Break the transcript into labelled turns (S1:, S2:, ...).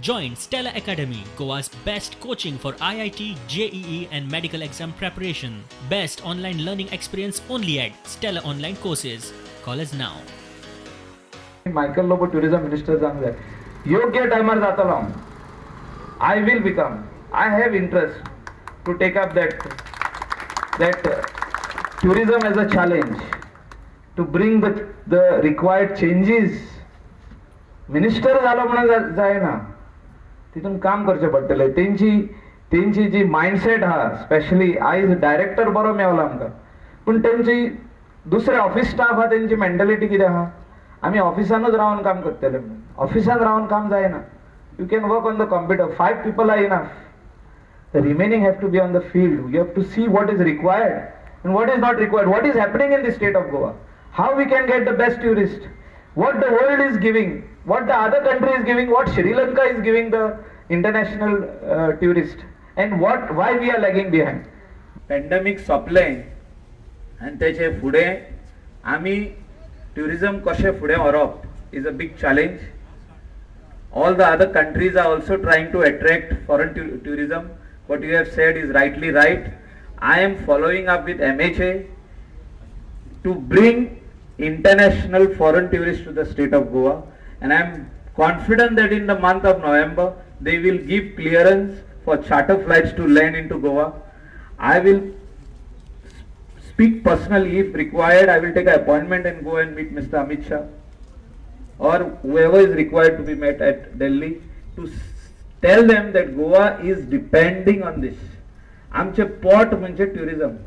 S1: Join Stella Academy, Goa's best coaching for IIT, JEE and medical exam preparation. Best online learning experience only at Stella Online Courses. Call us now.
S2: Michael Lobo tourism minister जावंक जाय. योग्य टायमार जातलो हांव. I will become. I have interest to take up that tourism as a challenge to bring the required changes. Minister जालो म्हणून जायना. तितून काम करचें पडटलें. तेंची जी मायंडसेट आहा, स्पेशली आयज डायरेक्टर बरो मेवला आमकां, पूण तेंची दुसरे ऑफिस स्टाफ आहा तेंची मेंटलिटी कितें आहा? आमी ऑफिसानूच रावन काम करतले. ऑफिसान रावन काम जायना. You can work on the computer. 5 people are enough. The remaining have to be on the field. You have to see what is required and what is not required. What is happening in the state of Goa? How we can get the best tourist? What the world is giving? What the other country is giving? What Sri Lanka is giving the international tourist? And why we are lagging behind? Pandemic सोंपलें आनी तेचे फुडें आमी tourism कशें फुडें व्हरप is a big challenge. All the other countries are also trying to attract foreign tourism. What you have said is rightly right. I am following up with MHA to bring international foreign tourists to the state of Goa, and I am confident that in the month of November they will give clearance for charter flights to land into Goa. I will speak personally if required. I will take an appointment and go and meet Mr. Amit Shah or whoever is required to be met at Delhi to tell them that Goa is depending on this. आमचे pot म्हणजे tourism.